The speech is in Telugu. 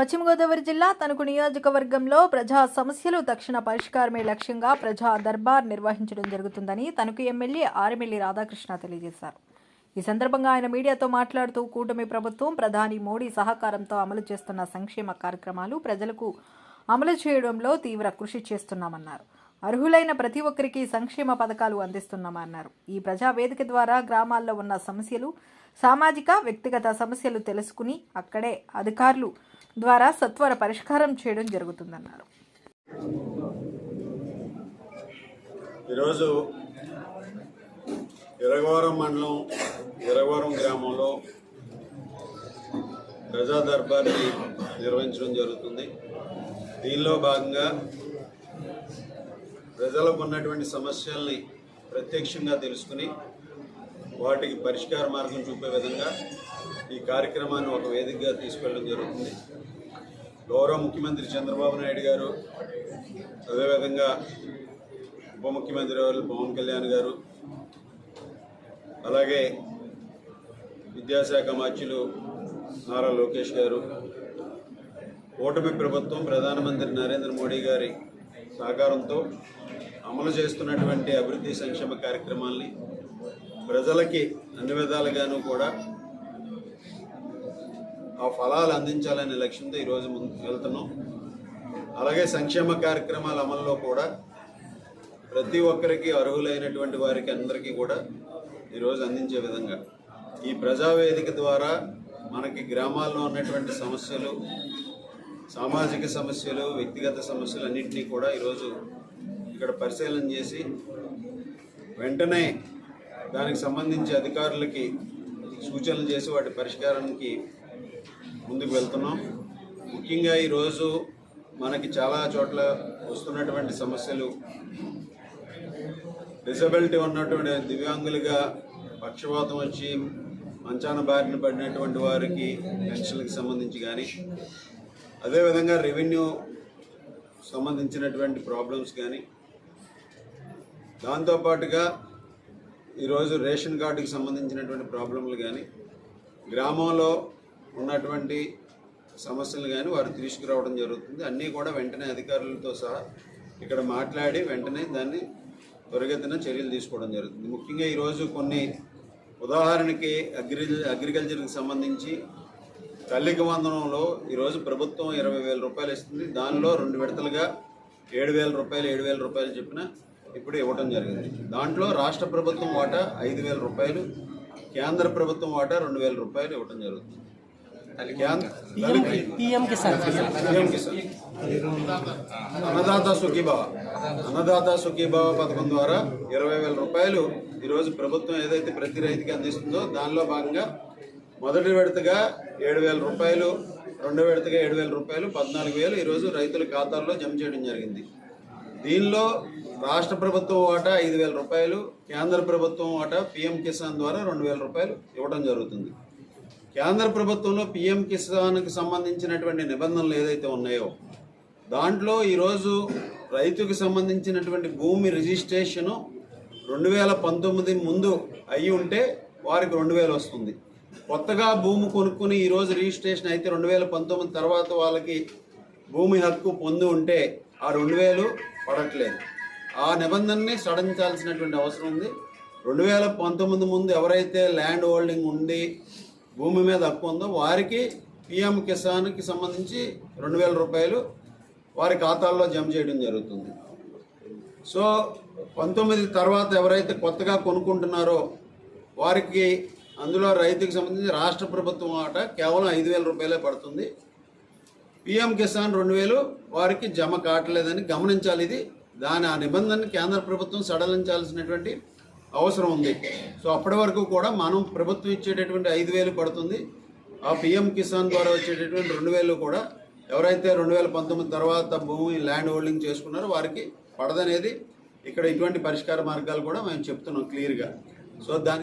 పశ్చిమ గోదావరి జిల్లా తణుకు నియోజకవర్గంలో ప్రజా సమస్యలు తక్షణ పరిష్కారమే లక్ష్యంగా ప్రజా దర్బార్ నిర్వహించడం జరుగుతుందని తణుకు ఎమ్మెల్యే ఆరిమిల్లి రాధాకృష్ణ తెలియజేశారు. ఈ సందర్భంగా ఆయన మీడియాతో మాట్లాడుతూ కూటమి ప్రభుత్వం ప్రధాని మోడీ సహకారంతో అమలు చేస్తున్న సంక్షేమ కార్యక్రమాలు ప్రజలకు అమలు చేయడంలో తీవ్ర కృషి చేస్తున్నామన్నారు. అర్హులైన ప్రతి ఒక్కరికి సంక్షేమ పథకాలు అందిస్తున్నామన్నారు. ఈ ప్రజా వేదిక ద్వారా గ్రామాల్లో ఉన్న సమస్యలు, సామాజిక వ్యక్తిగత సమస్యలు తెలుసుకుని అక్కడే అధికారులు ద్వారా సత్వర పరిష్కారం చేయడం జరుగుతుందన్నారు. ఈరోజు ఇరగవరం మండలం ఇరగవరం గ్రామంలో ప్రజా దర్బార్ని నిర్వహించడం జరుగుతుంది. దీనిలో భాగంగా ప్రజలకు ఉన్నటువంటి సమస్యల్ని ప్రత్యక్షంగా తెలుసుకుని వాటికి పరిష్కార మార్గం చూపే విధంగా ఈ కార్యక్రమాన్ని ఒక వేదికగా తీసుకెళ్ళడం జరుగుతుంది. గౌరవ ముఖ్యమంత్రి చంద్రబాబు నాయుడు గారు, అదేవిధంగా ఉప ముఖ్యమంత్రి వారు పవన్ కళ్యాణ్ గారు, అలాగే విద్యాశాఖ మంత్రులు నారా లోకేష్ గారు, కూటమి ప్రభుత్వం ప్రధానమంత్రి నరేంద్ర మోడీ గారి సహకారంతో అమలు చేస్తున్నటువంటి అభివృద్ధి సంక్షేమ కార్యక్రమాల్ని ప్రజలకి అన్ని విధాలుగాను కూడా ఆ ఫలాలు అందించాలనే లక్ష్యంతో ఈరోజు ముందుకు వెళ్తున్నాం. అలాగే సంక్షేమ కార్యక్రమాల అమల్లో కూడా ప్రతి ఒక్కరికి అర్హులైనటువంటి వారికి అందరికీ కూడా ఈరోజు అందించే విధంగా ఈ ప్రజావేదిక ద్వారా మనకి గ్రామాల్లో ఉన్నటువంటి సమస్యలు, సామాజిక సమస్యలు, వ్యక్తిగత సమస్యలు అన్నింటినీ కూడా ఈరోజు ఇక్కడ పరిశీలన చేసి వెంటనే దానికి సంబంధించి అధికారులకి సూచనలు చేసి వాటి పరిష్కారానికి ముందుకు వెళ్తున్నాం. ముఖ్యంగా ఈరోజు మనకి చాలా చోట్ల వస్తున్నటువంటి సమస్యలు, డిసబిలిటీ ఉన్నటువంటి దివ్యాంగులుగా పక్షవాతం వచ్చి మంచాన బారిన పడినటువంటి వారికి పెన్షన్లకు సంబంధించి కానీ, అదేవిధంగా రెవెన్యూ సంబంధించినటువంటి ప్రాబ్లమ్స్ కానీ, దాంతోపాటుగా ఈరోజు రేషన్ కార్డుకి సంబంధించినటువంటి ప్రాబ్లంలు కానీ, గ్రామంలో ఉన్నటువంటి సమస్యలు కానీ వారు తీసుకురావడం జరుగుతుంది. అన్నీ కూడా వెంటనే అధికారులతో సహా ఇక్కడ మాట్లాడి వెంటనే దాన్ని త్వరగతిన చర్యలు తీసుకోవడం జరుగుతుంది. ముఖ్యంగా ఈరోజు కొన్ని ఉదాహరణకి అగ్రికల్చర్కి సంబంధించి తల్లికి వందనంలో ఈరోజు ప్రభుత్వం 20,000 రూపాయలు ఇస్తుంది. దానిలో 2 విడతలుగా 7,000 రూపాయలు చెప్పిన ఇప్పుడు ఇవ్వడం జరిగింది. దాంట్లో రాష్ట్ర ప్రభుత్వం వాటా 5,000 రూపాయలు, కేంద్ర ప్రభుత్వం వాటా 2,000 రూపాయలు ఇవ్వడం జరుగుతుంది. PM కిసాన్ అన్నదాత సుఖీభావ పథకం ద్వారా 20,000 రూపాయలు ఈరోజు ప్రభుత్వం ఏదైతే ప్రతి రైతుకి అందిస్తుందో దానిలో భాగంగా మొదటి విడతగా 7,000 రూపాయలు, రెండో విడతగా 7,000 రూపాయలు, 14,000 ఈరోజు రైతుల ఖాతాల్లో జమ చేయడం జరిగింది. దీనిలో రాష్ట్ర ప్రభుత్వం వాటా 5,000 రూపాయలు, కేంద్ర ప్రభుత్వం వాటా PM కిసాన్ ద్వారా 2,000 రూపాయలు ఇవ్వడం జరుగుతుంది. కేంద్ర ప్రభుత్వంలో PM కిసాన్కి సంబంధించినటువంటి నిబంధనలు ఏదైతే ఉన్నాయో దాంట్లో ఈరోజు రైతుకు సంబంధించినటువంటి భూమి రిజిస్ట్రేషను 2019 ముందు అయి ఉంటే వారికి 2,000 వస్తుంది. కొత్తగా భూమి కొనుక్కుని ఈరోజు రిజిస్ట్రేషన్ అయితే 2019 తర్వాత వాళ్ళకి భూమి హక్కు పొంది ఉంటే ఆ 2,000 పడట్లేదు. ఆ నిబంధనని సడలించాల్సినటువంటి అవసరం ఉంది. 2019 ముందు ఎవరైతే ల్యాండ్ హోల్డింగ్ ఉండి భూమి మీద హక్కు ఉందో వారికి PM కిసాన్కి సంబంధించి 2,000 రూపాయలు వారి ఖాతాల్లో జమ చేయడం జరుగుతుంది. సో 19 తర్వాత ఎవరైతే కొత్తగా కొనుక్కుంటున్నారో వారికి అందులో రైతుకి సంబంధించి రాష్ట్ర ప్రభుత్వం ఆట కేవలం 5,000 రూపాయలే పడుతుంది. PM కిసాన్ 2,000 వారికి జమ కావట్లేదని గమనించాలి. ఇది ఆ నిబంధనని కేంద్ర ప్రభుత్వం సడలించాల్సినటువంటి అవసరం ఉంది. సో అప్పటి వరకు కూడా మనం ప్రభుత్వం ఇచ్చేటటువంటి 5,000 పడుతుంది. ఆ PM కిసాన్ ద్వారా వచ్చేటటువంటి 2,000 కూడా ఎవరైతే 2019 తర్వాత భూమి ల్యాండ్ హోల్డింగ్ చేసుకున్నారో వారికి పడదనేది ఇక్కడ ఇటువంటి పరిష్కార మార్గాలు కూడా మేము చెప్తున్నాం క్లియర్గా. సో దాని